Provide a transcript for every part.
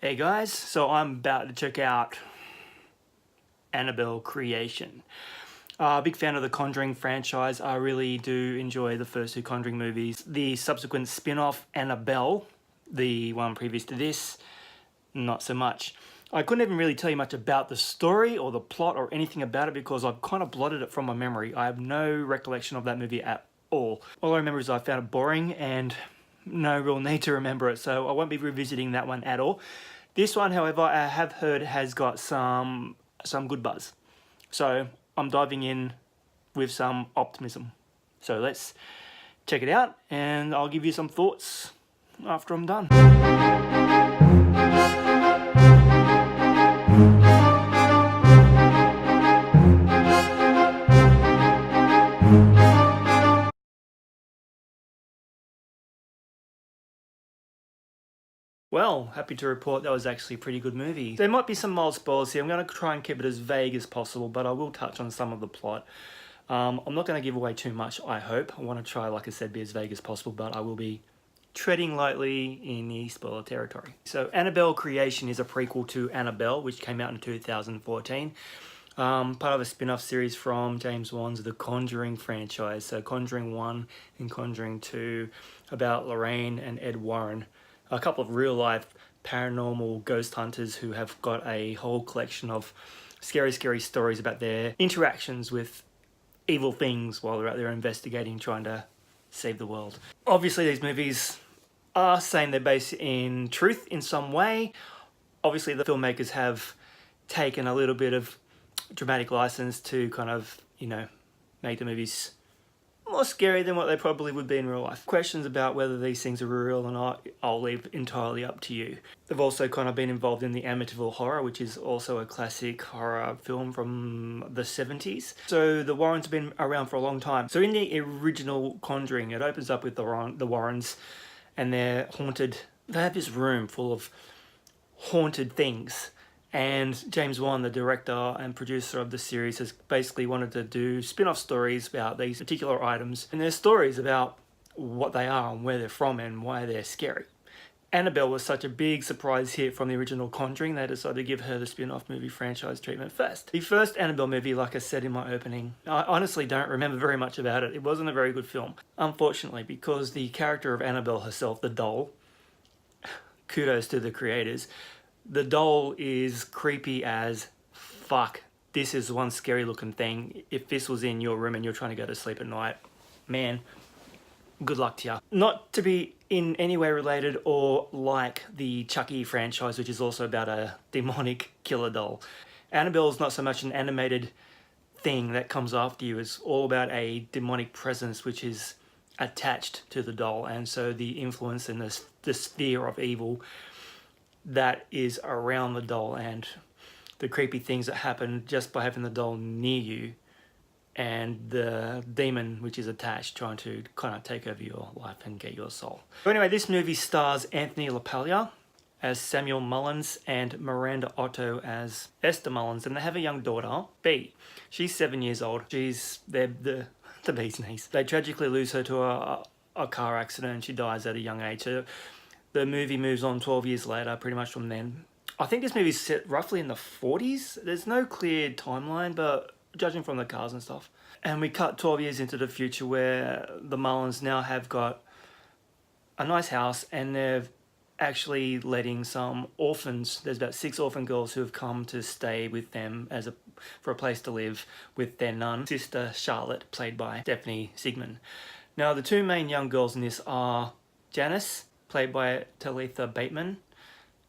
Hey guys, so I'm about to check out Annabelle Creation. Big fan of the Conjuring franchise. I really do enjoy the first two Conjuring movies. The subsequent spin-off, Annabelle, the one previous to this, not so much. I couldn't even really tell you much about the story or the plot or anything about it because I've kind of blotted it from my memory. I have no recollection of that movie at all. All I remember is I found it boring and no real need to remember it, so I won't be revisiting that one at all. This one, however, I have heard has got some good buzz. So I'm diving in with some optimism. So let's check it out and I'll give you some thoughts after I'm done. Well, happy to report that was actually a pretty good movie. There might be some mild spoilers here. I'm going to try and keep it as vague as possible, but I will touch on some of the plot. I'm not going to give away too much, I hope. I want to try, like I said, be as vague as possible, but I will be treading lightly in the spoiler territory. So Annabelle Creation is a prequel to Annabelle, which came out in 2014. Part of a spin-off series from James Wan's The Conjuring franchise. So Conjuring 1 and Conjuring 2, about Lorraine and Ed Warren, a couple of real-life paranormal ghost hunters who have got a whole collection of scary stories about their interactions with evil things while they're out there investigating, trying to save the world. Obviously, these movies are saying they're based in truth in some way. Obviously, the filmmakers have taken a little bit of dramatic license to kind of, make the movies more scary than what they probably would be in real life. Questions about whether these things are real or not, I'll leave entirely up to you. They've also kind of been involved in the Amityville Horror, which is also a classic horror film from the 70s. So the Warrens have been around for a long time. So in the original Conjuring, it opens up with the Warrens and they're haunted. They have this room full of haunted things. And James Wan, the director and producer of the series, has basically wanted to do spin-off stories about these particular items. And there's stories about what they are and where they're from and why they're scary. Annabelle was such a big surprise hit from the original Conjuring, they decided to give her the spin-off movie franchise treatment first. The first Annabelle movie, like I said in my opening, I honestly don't remember very much about it. It wasn't a very good film, unfortunately, because the character of Annabelle herself, the doll, kudos to the creators, the doll is creepy as fuck. This is one scary looking thing. If this was in your room and you're trying to go to sleep at night, man, good luck to you. Not to be in any way related or like the Chucky franchise, which is also about a demonic killer doll. Annabelle's not so much an animated thing that comes after you. It's all about a demonic presence which is attached to the doll, and so the influence and the sphere of evil that is around the doll and the creepy things that happen just by having the doll near you, and the demon which is attached trying to kind of take over your life and get your soul. So anyway, this movie stars Anthony LaPaglia as Samuel Mullins and Miranda Otto as Esther Mullins, and they have a young daughter, Bea. She's 7 years old. She's the bee's knees. They tragically lose her to a car accident and she dies at a young age. So the movie moves on 12 years later, pretty much from then. I think this movie's set roughly in the 40s. There's no clear timeline, but judging from the cars and stuff. And we cut 12 years into the future where the Mullins now have got a nice house and they're actually letting some orphans, there's about 6 orphan girls who have come to stay with them for a place to live with their nun, sister Charlotte, played by Stephanie Sigmund. Now the two main young girls in this are Janice, played by Talitha Bateman,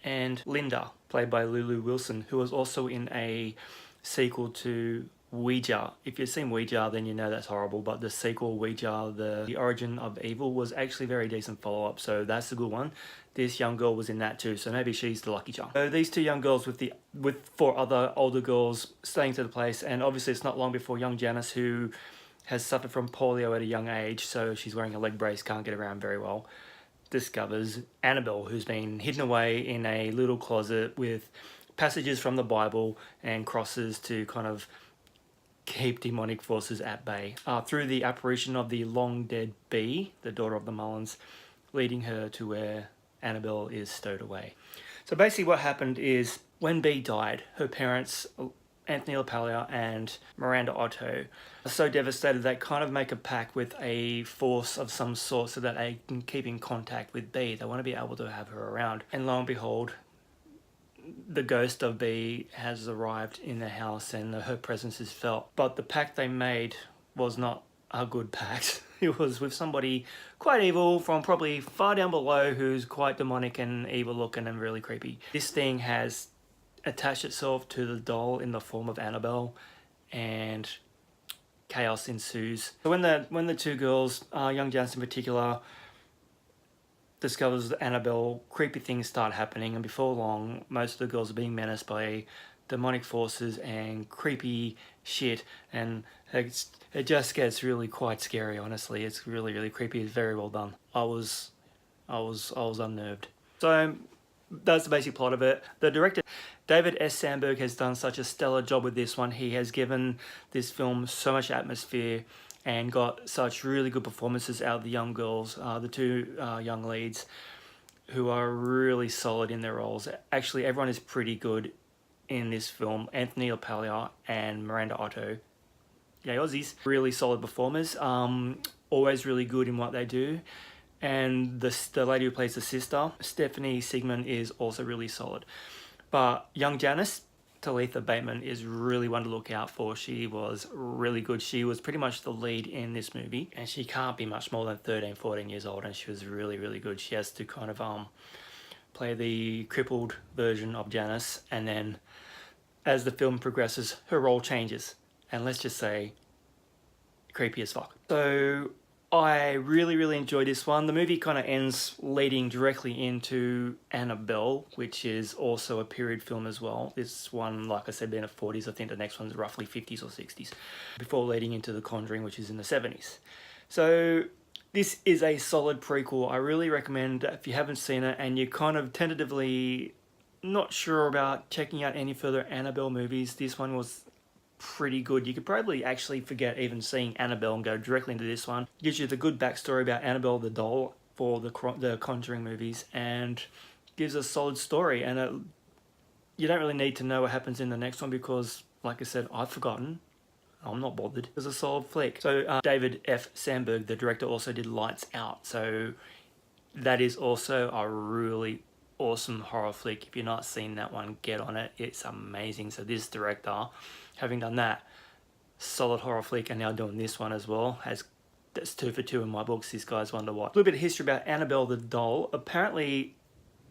and Linda, played by Lulu Wilson, who was also in a sequel to Ouija. If you've seen Ouija, then you know that's horrible, but the sequel, Ouija, the Origin of Evil, was actually a very decent follow-up, so that's a good one. This young girl was in that too, so maybe she's the lucky charm. So these two young girls with 4 other older girls staying to the place, and obviously it's not long before young Janice, who has suffered from polio at a young age, so she's wearing a leg brace, can't get around very well, discovers Annabelle, who's been hidden away in a little closet with passages from the Bible and crosses to kind of keep demonic forces at bay. Through the apparition of the long dead Bea, the daughter of the Mullins, leading her to where Annabelle is stowed away. So basically what happened is when Bea died, her parents, Anthony LaPaglia and Miranda Otto, are so devastated they kind of make a pact with a force of some sort so that they can keep in contact with Bea. They want to be able to have her around. And lo and behold, the ghost of Bea has arrived in the house and her presence is felt. But the pact they made was not a good pact. It was with somebody quite evil from probably far down below who's quite demonic and evil looking and really creepy. This thing has attached itself to the doll in the form of Annabelle, and chaos ensues. So when the two girls, young Janice in particular, discovers Annabelle, creepy things start happening, and before long most of the girls are being menaced by demonic forces and creepy shit, and it just gets really quite scary. Honestly, it's really creepy. It's very well done. I was unnerved. So that's the basic plot of it. The director David S. Sandberg has done such a stellar job with this one. He has given this film so much atmosphere and got such really good performances out of the young girls, the two young leads, who are really solid in their roles. Actually, everyone is pretty good in this film. Anthony LaPaglia and Miranda Otto, yay Aussies, really solid performers. Always really good in what they do. And the lady who plays the sister, Stephanie Sigmund, is also really solid. But young Janice, Talitha Bateman, is really one to look out for. She was really good. She was pretty much the lead in this movie, and she can't be much more than 13, 14 years old, and she was really good. She has to kind of play the crippled version of Janice, and then as the film progresses, her role changes, and let's just say creepy as fuck. So I really enjoyed this one. The movie kind of ends leading directly into Annabelle, which is also a period film as well. This one, like I said, being the 40s. I think the next one's roughly 50s or 60s, before leading into The Conjuring, which is in the 70s. So this is a solid prequel. I really recommend, if you haven't seen it and you're kind of tentatively not sure about checking out any further Annabelle movies, this one was pretty good. You could probably actually forget even seeing Annabelle and go directly into this one. Gives you the good backstory about Annabelle the doll for the Conjuring movies, and gives a solid story. And you don't really need to know what happens in the next one because, like I said, I've forgotten. I'm not bothered. It was a solid flick. So David F. Sandberg, the director, also did Lights Out. So that is also a really awesome horror flick. If you've not seen that one, get on it. It's amazing. So this director, having done that solid horror flick and now doing this one as well, that's 2 for 2 in my books. This guy's one to watch. A little bit of history about Annabelle the doll. Apparently,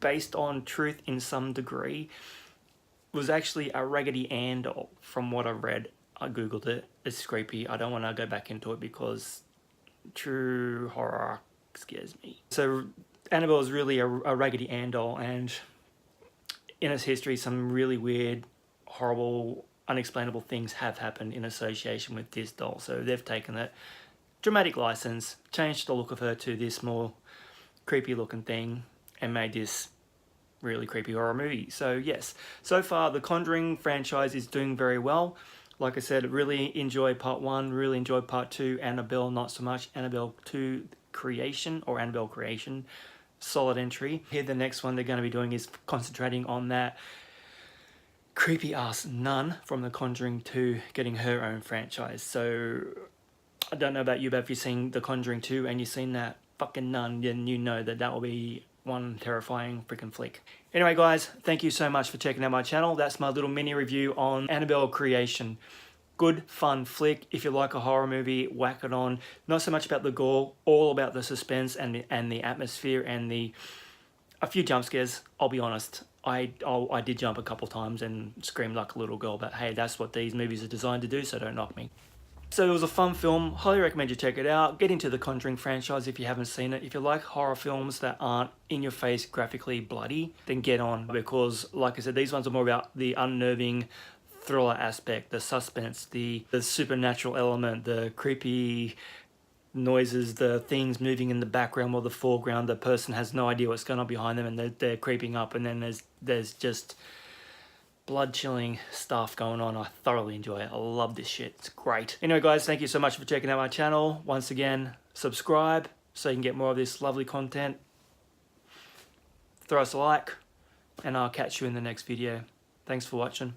based on truth in some degree, was actually a Raggedy Ann doll. From what I've read, I googled it. It's creepy. I don't want to go back into it because true horror scares me. So Annabelle is really a Raggedy Ann doll, and in its history, some really weird, horrible, unexplainable things have happened in association with this doll. So they've taken that dramatic license, changed the look of her to this more creepy looking thing, and made this really creepy horror movie. So yes, so far the Conjuring franchise is doing very well. Like I said, really enjoyed part 1, really enjoyed part 2. Annabelle, not so much. Annabelle 2 Creation, or Annabelle Creation, solid entry. Here the next one they're going to be doing is concentrating on that creepy ass nun from The Conjuring 2 getting her own franchise. So I don't know about you, but if you've seen The Conjuring 2 and you've seen that fucking nun, then you know that that will be one terrifying freaking flick. Anyway guys, thank you so much for checking out my channel. That's my little mini review on Annabelle Creation. Good fun flick. If you like a horror movie, whack it on. Not so much about the gore, all about the suspense and the atmosphere and a few jump scares. I'll be honest, I did jump a couple times and scream like a little girl, but hey, that's what these movies are designed to do, so don't knock me. So it was a fun film. Highly recommend you check it out. Get into the Conjuring franchise if you haven't seen it. If you like horror films that aren't in your face, graphically bloody, then get on, because like I said, these ones are more about the unnerving thriller aspect, the suspense, the supernatural element, the creepy noises, the things moving in the background or the foreground. The person has no idea what's going on behind them, and they're creeping up, and then there's just blood-chilling stuff going on. I thoroughly enjoy it. I love this shit. It's great. Anyway guys, thank you so much for checking out my channel. Once again, subscribe so you can get more of this lovely content. Throw us a like. and I'll catch you in the next video. Thanks for watching.